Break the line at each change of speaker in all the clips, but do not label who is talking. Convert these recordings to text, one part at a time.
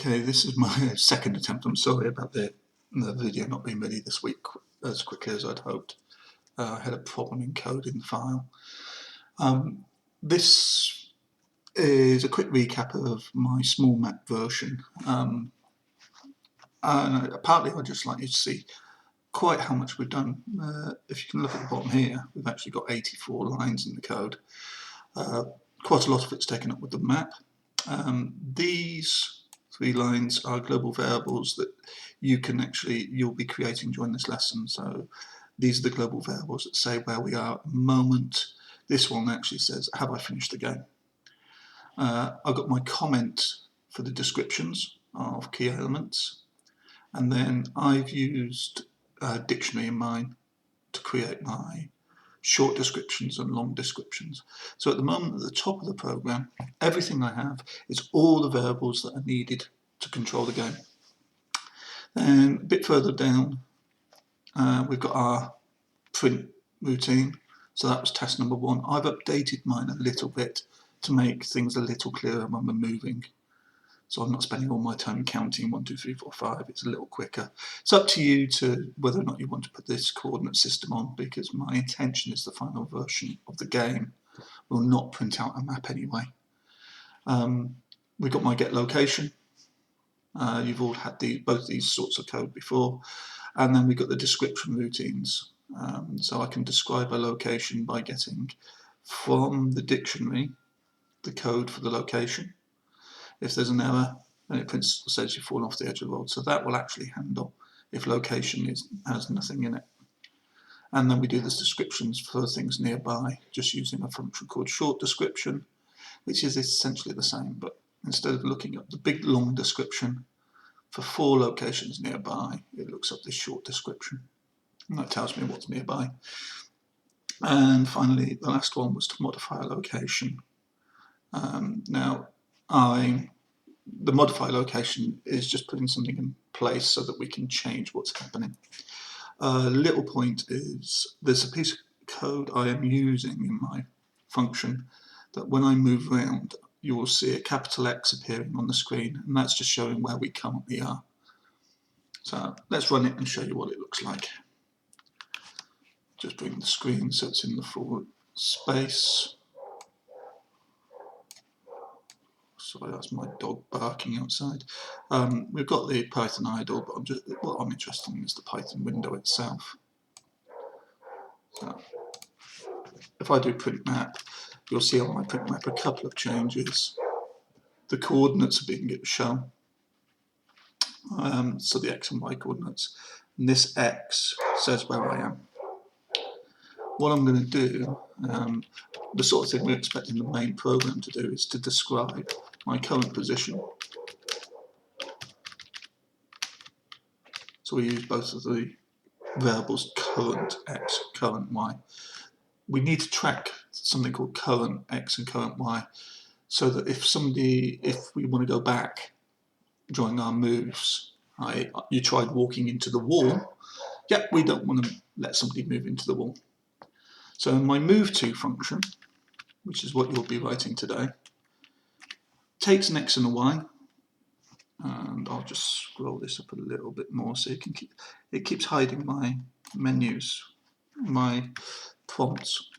Okay, this is my second attempt. I'm sorry about the video not being ready this week as quickly as I'd hoped. I had a problem encoding the file. This is a quick recap of my small map version. And partly I'd just like you to see quite how much we've done. If you can look at the bottom here, we've actually got 84 lines in the code. Quite a lot of it's taken up with the map. These 3 lines are global variables that you'll be creating during this lesson. So these are the global variables that say where we are at the moment. This one actually says, have I finished the game? I've got my comment for the descriptions of key elements, and then I've used a dictionary in mine to create my short descriptions and long descriptions. So at the moment, at the top of the program, everything I have is all the variables that are needed to control the game. Then a bit further down, we've got our print routine. So that was task number 1. I've updated mine a little bit to make things a little clearer when we're moving. So I'm not spending all my time counting 1, 2, 3, 4, 5. It's a little quicker. It's up to you to whether or not you want to put this coordinate system on, because my intention is the final version of the game will not print out a map anyway. We've got my get location. You've all had both these sorts of code before. And then we've got the description routines. So I can describe a location by getting from the dictionary the code for the location. If there's an error, then it says you've fallen off the edge of the road. So that will actually handle if location has nothing in it. And then we do the descriptions for things nearby, just using a function called short description, which is essentially the same, but instead of looking up the big long description for 4 locations nearby, it looks up this short description, and that tells me what's nearby. And finally, the last one was to modify a location. Now, the modify location is just putting something in place so that we can change what's happening. Little point is there's a piece of code I am using in my function that when I move around, you will see a capital X appearing on the screen, and that's just showing where we currently are. So let's run it and show you what it looks like. Just bring the screen so it's in the full space. Sorry, that's my dog barking outside. We've got the Python idle, but what I'm interested in is the Python window itself. So if I do print map, you'll see on my print map a couple of changes. The coordinates are being shown, so the X and Y coordinates, and this X says where I am. What I'm going to do, the sort of thing we're expecting the main program to do, is to describe my current position. So we use both of the variables current X, current Y. We need to track something called current X and current Y, so that if we want to go back during our moves, you tried walking into the wall, we don't want to let somebody move into the wall. So in my move to function, which is what you'll be writing today, takes an X and a Y, and I'll just scroll this up a little bit more so it keeps hiding my menus, my prompts.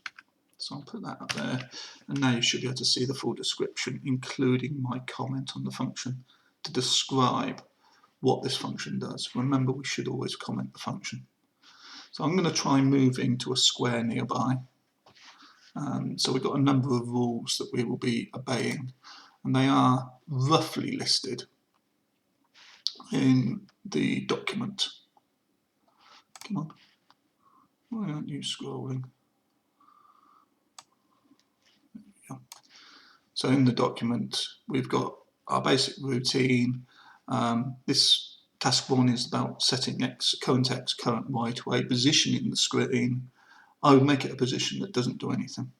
So I'll put that up there, and now you should be able to see the full description, including my comment on the function to describe what this function does. Remember, we should always comment the function. So I'm going to try moving to a square nearby. So we've got a number of rules that we will be obeying, and they are roughly listed in the document. Come on, why aren't you scrolling? So in the document, we've got our basic routine. This task 1 is about setting current X, current Y to a position in the screen. I would make it a position that doesn't do anything.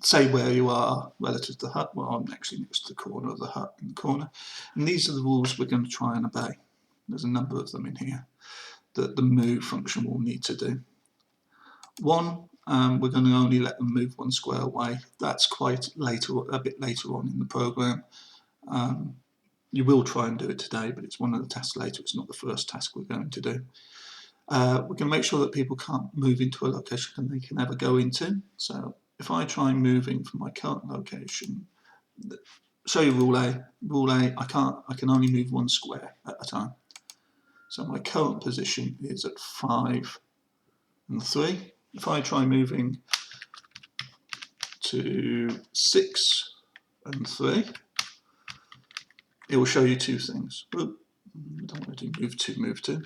Say where you are relative to the hut. Well, I'm actually next to the corner of the hut in the corner. And these are the rules we're going to try and obey. There's a number of them in here that the move function will need to do. 1, we're going to only let them move 1 square away. That's quite later, a bit later on in the program. You will try and do it today, but it's one of the tasks later. It's not the first task we're going to do. We're going to make sure that people can't move into a location they can never go into. So if I try moving from my current location, show you rule A. Rule A, I can only move 1 square at a time. So my current position is at 5 and 3. If I try moving to 6 and 3, it will show you 2 things. Oop, I don't want to do move 2, move 2.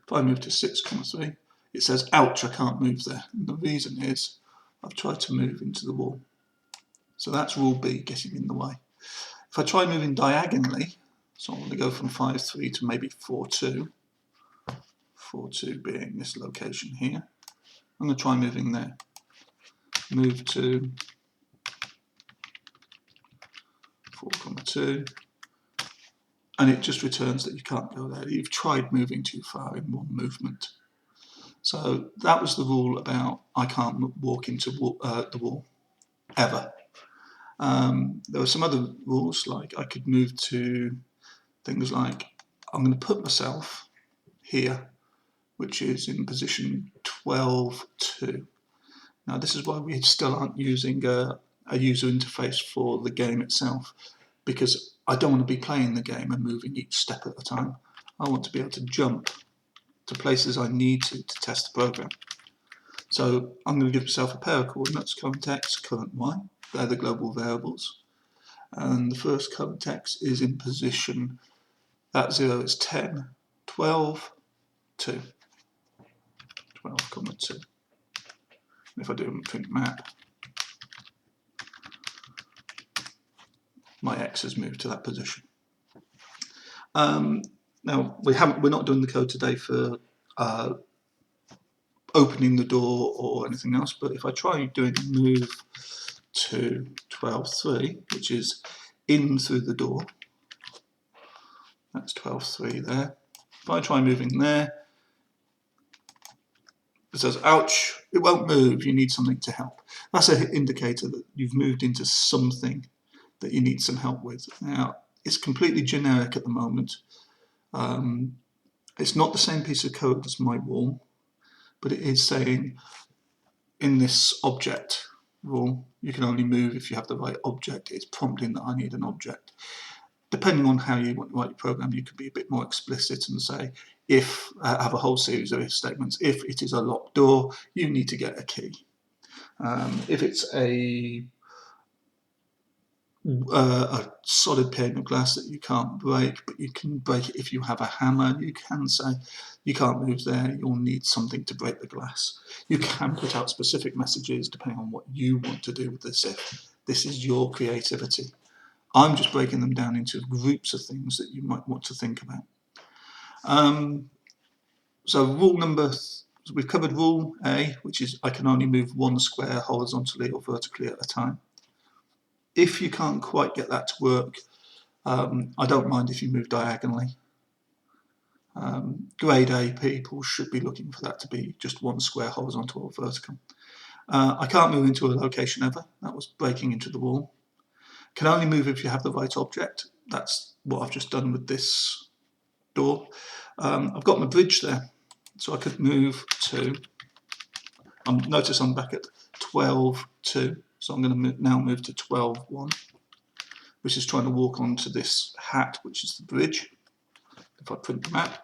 If I move to 6,3, it says, ouch, I can't move there. And the reason is I've tried to move into the wall. So that's rule B, getting in the way. If I try moving diagonally, so I'm going to go from 5,3 to maybe 4,2, 4,2 being this location here. I'm going to try moving there. Move to 4,2, and it just returns that you can't go there. You've tried moving too far in one movement. So that was the rule about I can't walk into the wall, ever. There were some other rules, like I could move to things like I'm going to put myself here, which is in position 12.2. Now this is why we still aren't using a user interface for the game itself, because I don't want to be playing the game and moving each step at a time. I want to be able to jump to places I need to test the program. So I'm going to give myself a pair of coordinates, current x, current y. They're the global variables. And the first current x is in position, that 0 is 10, 12, 2. 12,2. If I do a print map, my x has moved to that position. Now we're not doing the code today for opening the door or anything else, but if I try doing a move to 12.3, which is in through the door, that's 12.3 there. If I try moving there, it says, ouch, it won't move, you need something to help. That's an indicator that you've moved into something that you need some help with. Now, it's completely generic at the moment. It's not the same piece of code as my wall, but it is saying in this object rule, you can only move if you have the right object. It's prompting that I need an object. Depending on how you want to write your program, you could be a bit more explicit and say, if have a whole series of if statements. If it is a locked door, you need to get a key. If it's a solid pane of glass that you can't break, but you can break it if you have a hammer, you can say you can't move there, you'll need something to break the glass. You can put out specific messages depending on what you want to do with this if. This is your creativity. I'm just breaking them down into groups of things that you might want to think about. So rule number, we've covered rule A, which is I can only move 1 square horizontally or vertically at a time. If you can't quite get that to work, I don't mind if you move diagonally. Grade A people should be looking for that to be just 1 square horizontal or vertical. I can't move into a location ever. That was breaking into the wall. Can only move if you have the right object. That's what I've just done with this door. I've got my bridge there, so I could move to, notice I'm back at 12.2, so I'm going to now move to 12.1, which is trying to walk onto this hat, which is the bridge. If I print the map,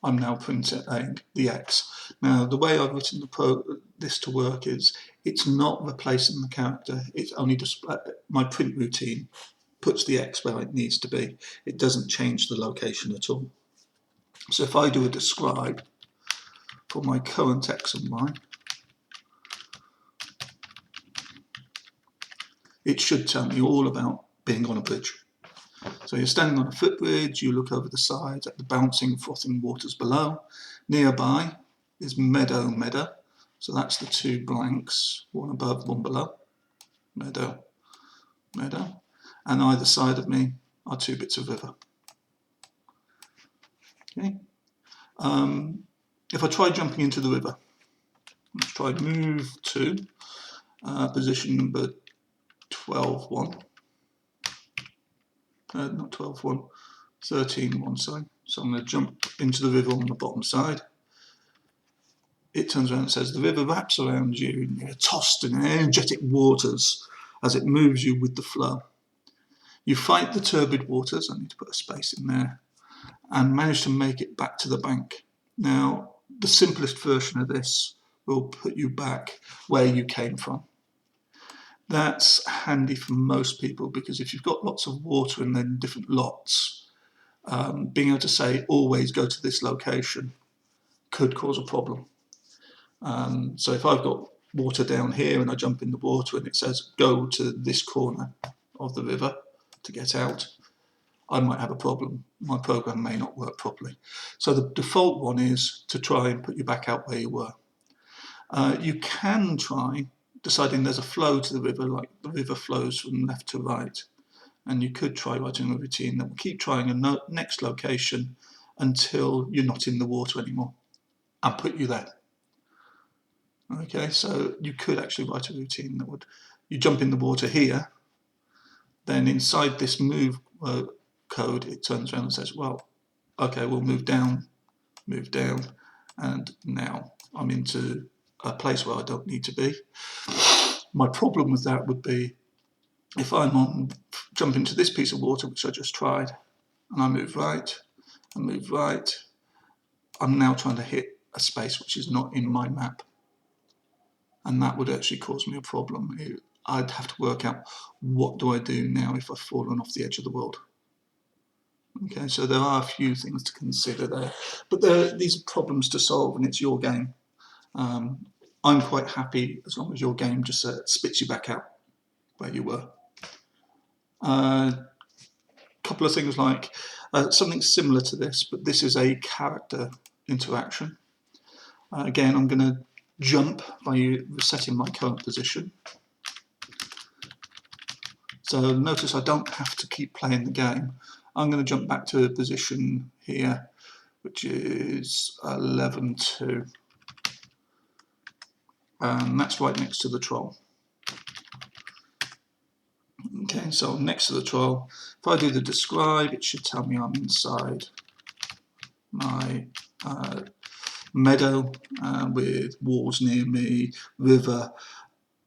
I'm now printing the X. Now, the way I've written this to work is it's not replacing the character. It's only my print routine puts the X where it needs to be. It doesn't change the location at all. So if I do a describe for my current X and Y, it should tell me all about being on a bridge. So you're standing on a footbridge, you look over the side at the bouncing, frothing waters below. Nearby is meadow. So that's the 2 blanks, one above, one below. Meadow. And either side of me are 2 bits of river. Okay. If I try jumping into the river, let's try move to position number 12-1. Not 12-1, 13-1, sorry. So I'm going to jump into the river on the bottom side. It turns around and says, the river wraps around you and you're tossed in energetic waters as it moves you with the flow. You fight the turbid waters, I need to put a space in there, and manage to make it back to the bank. Now, the simplest version of this will put you back where you came from. That's handy for most people because if you've got lots of water and then different lots, being able to say always go to this location could cause a problem. So if I've got water down here and I jump in the water and it says go to this corner of the river to get out, I might have a problem. My program may not work properly. So the default one is to try and put you back out where you were. You can try deciding there's a flow to the river, like the river flows from left to right. And you could try writing a routine that will keep trying a next location until you're not in the water anymore and put you there. Okay, so you could actually write a routine that would, you jump in the water here, then inside this move code, it turns around and says, well, okay, we'll move down, and now I'm into a place where I don't need to be. My problem with that would be if I'm jump into this piece of water, which I just tried, and I move right, I'm now trying to hit a space which is not in my map. And that would actually cause me a problem. I'd have to work out what do I do now if I've fallen off the edge of the world. Okay, so there are a few things to consider there, but these are problems to solve, and it's your game. I'm quite happy as long as your game just spits you back out where you were. Couple of things like something similar to this, but this is a character interaction. Again, I'm going to jump by resetting my current position. So notice I don't have to keep playing the game. I'm going to jump back to a position here, which is 11-2. And that's right next to the troll. Okay, so next to the troll, if I do the describe, it should tell me I'm inside my meadow with walls near me, river,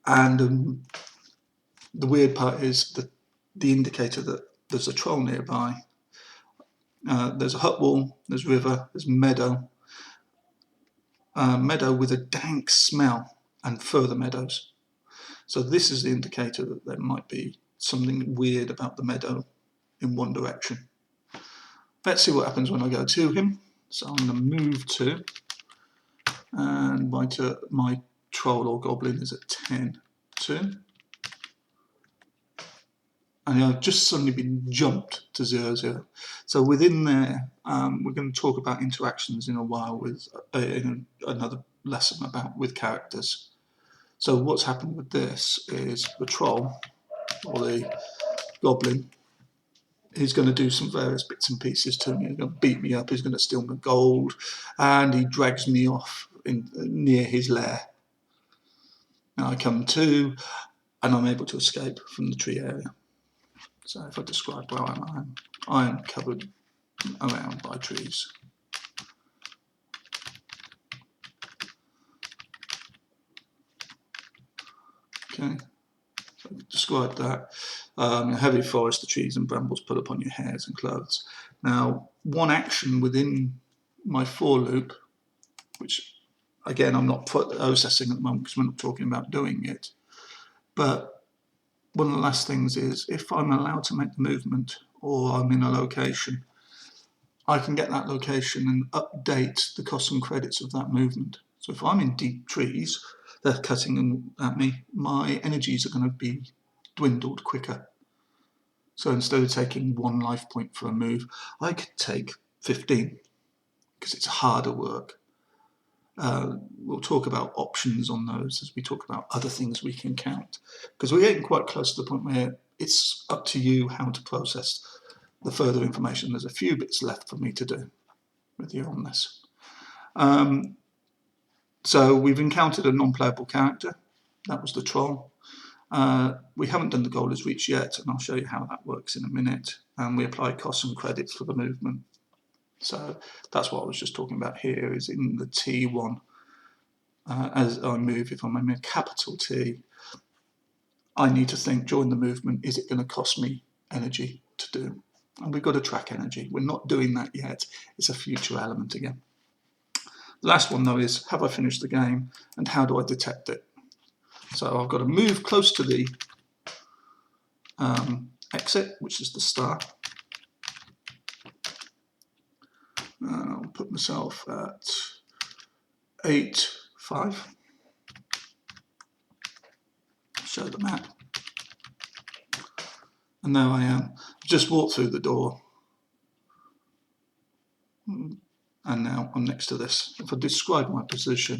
and the weird part is the indicator that there's a troll nearby. There's a hut wall, there's river, there's meadow, meadow with a dank smell, and further meadows. So this is the indicator that there might be something weird about the meadow in one direction. Let's see what happens when I go to him. So I'm going to move to, and my troll or goblin is at 10-2. And I've just suddenly been jumped to 0-0. So within there, we're going to talk about interactions in a while with in another lesson with characters. So what's happened with this is the troll or the goblin is going to do some various bits and pieces to me. He's going to beat me up. He's going to steal my gold, and he drags me off near his lair. Now I come to, and I'm able to escape from the tree area. So if I describe where I am covered around by trees. Okay, so I've described that. In a heavy forest, the trees and brambles pull upon your hairs and clothes. Now, one action within my for loop, which again I'm not processing at the moment because we're not talking about doing it, but one of the last things is if I'm allowed to make the movement or I'm in a location, I can get that location and update the costs and credits of that movement. So if I'm in deep trees, they're cutting at me, my energies are going to be dwindled quicker. So instead of taking 1 life point for a move, I could take 15 because it's harder work. We'll talk about options on those as we talk about other things we can count, because we're getting quite close to the point where it's up to you how to process the further information. There's a few bits left for me to do. with you on this. So we've encountered a non-playable character. That was the troll. We haven't done the goal is reached yet, and I'll show you how that works in a minute. And we apply costs and credits for the movement. So that's what I was just talking about here, is in the T1, as I move, if I'm in a capital T, I need to think during the movement, is it going to cost me energy to do? And we've got to track energy. We're not doing that yet. It's a future element again. The last one, though, is have I finished the game, and how do I detect it? So I've got to move close to the exit, which is the star. I'll put myself at 8, 5. Show the map. And there I am. I've just walked through the door. And now I'm next to this. If I describe my position,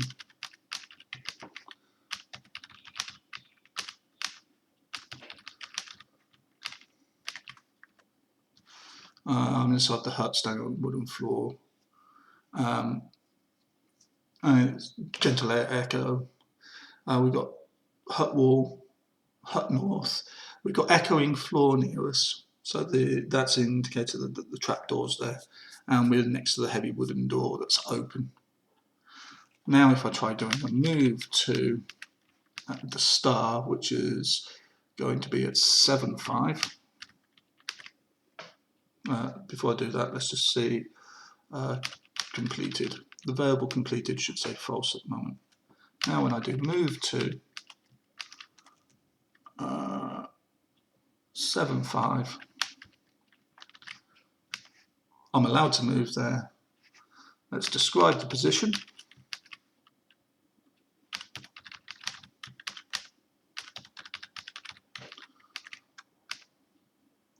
I'm inside the hut, standing on the wooden floor. And it's gentle air echo. We've got hut wall, hut north. We've got echoing floor near us. So that's indicated that the trapdoor's there. And we're next to the heavy wooden door that's open. Now if I try doing a move to the star, which is going to be at 7, 5. Before I do that, let's just see completed. The variable completed should say false at the moment. Now when I do move to 7, 5, I'm allowed to move there. Let's describe the position.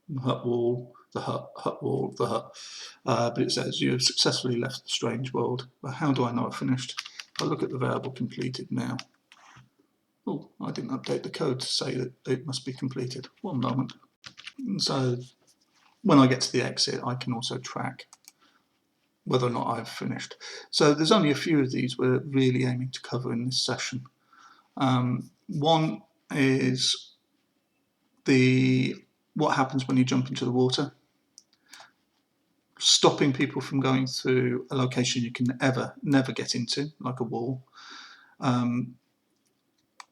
The hut wall, the hut wall, the hut. But it says you have successfully left the strange world. But how do I know I've finished? I look at the variable completed now. Oh, I didn't update the code to say that it must be completed. One moment. And so when I get to the exit, I can also track whether or not I've finished. So there's only a few of these we're really aiming to cover in this session. One is what happens when you jump into the water, stopping people from going through a location you can never get into, like a wall,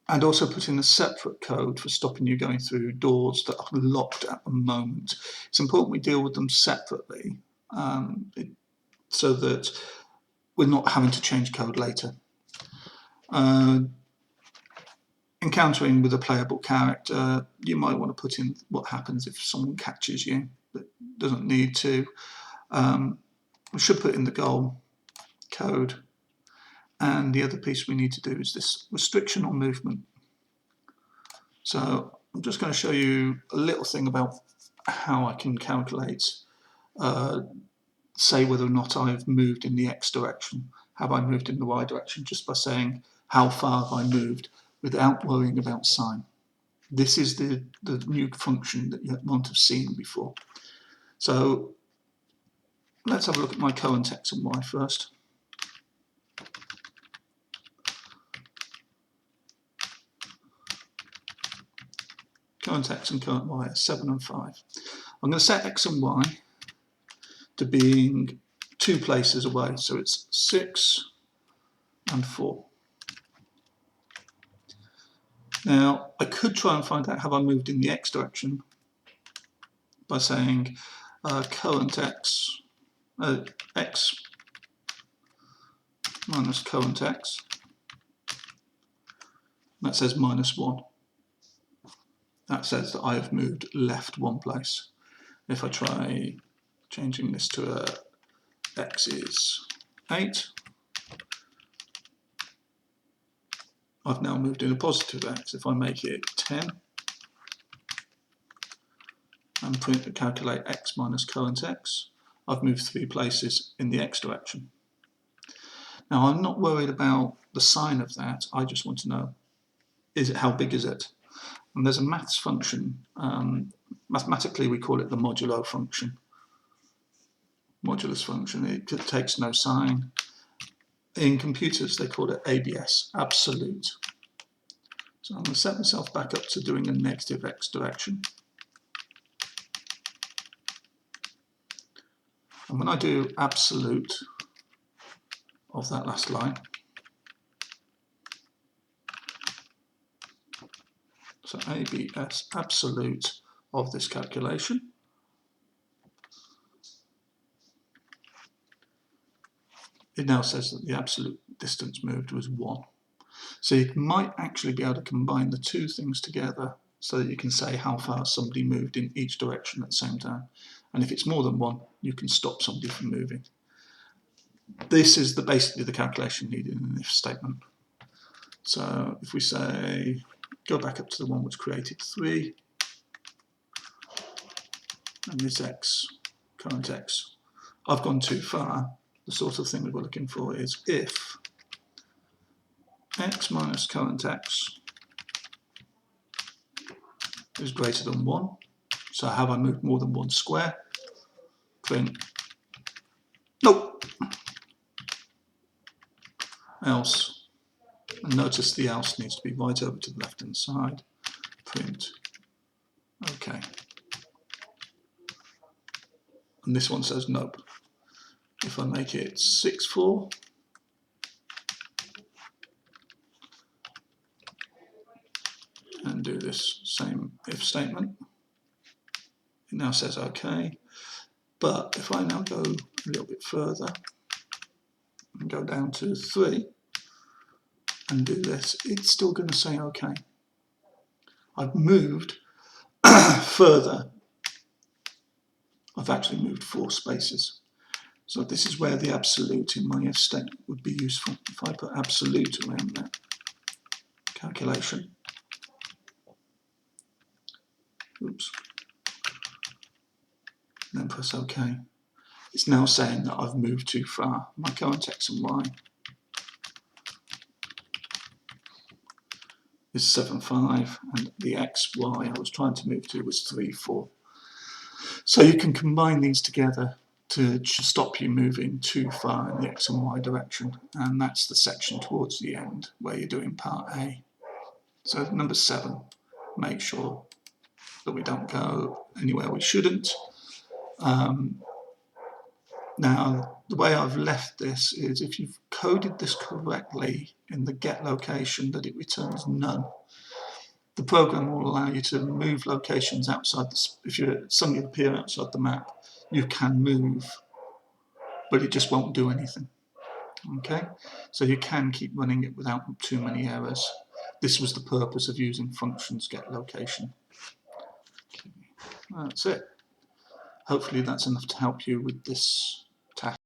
and also putting a separate code for stopping you going through doors that are locked at the moment. It's important we deal with them separately so that we're not having to change code later. Encountering with a playable character, you might want to put in what happens if someone catches you that doesn't need to. We should put in the goal code. And the other piece we need to do is this restriction on movement. So I'm just going to show you a little thing about how I can calculate, say whether or not I've moved in the X direction. Have I moved in the Y direction? Just by saying how far have I moved without worrying about sign. This is the new function that you won't have seen before. So let's have a look at my current X and Y first. Current X and current Y are 7 and 5. I'm going to set X and Y to being 2 places away, so it's 6 and 4. Now I could try and find out have I moved in the X direction by saying current X, X minus current X. That says -1. That says that I have moved left 1 place. If I try changing this to X is 8, I've now moved in a positive X. If I make it 10 and calculate X minus current X, I've moved 3 places in the X direction. Now I'm not worried about the sign of that, I just want to know, how big is it? And there's a maths function, mathematically we call it the modulo function, modulus function. It takes no sign. In computers, they call it ABS, absolute. So I'm going to set myself back up to doing a negative x direction. And when I do absolute of that last line, so ABS, absolute of this calculation, it now says that the absolute distance moved was 1. So you might actually be able to combine the two things together so that you can say how far somebody moved in each direction at the same time. And if it's more than 1, you can stop somebody from moving. This is basically the calculation needed in an if statement. So if we say, go back up to the one which created 3, and this x, current x, I've gone too far. The sort of thing that we're looking for is if x minus current x is greater than 1, so have I moved more than 1 square? Print, nope, else, and notice the else needs to be right over to the left hand side, print, okay. And this one says nope. If I make it 6, 4, and do this same if statement, it now says okay. But if I now go a little bit further and go down to 3 and do this, it's still going to say okay. I've moved further. I've actually moved 4 spaces. So this is where the absolute in my if statement would be useful. If I put absolute around that calculation, oops, and then press OK. It's now saying that I've moved too far. My current x and y is 7, 5, and the x, y I was trying to move to was 3, 4. So you can combine these together to stop you moving too far in the x and y direction, and that's the section towards the end where you're doing part A. So number 7, make sure that we don't go anywhere we shouldn't. Now, the way I've left this is if you've coded this correctly in the get location that it returns none, the program will allow you to move locations outside if something appear outside the map, you can move, but it just won't do anything. Okay, so you can keep running it without too many errors. This was the purpose of using functions get location. That's it. Hopefully that's enough to help you with this task.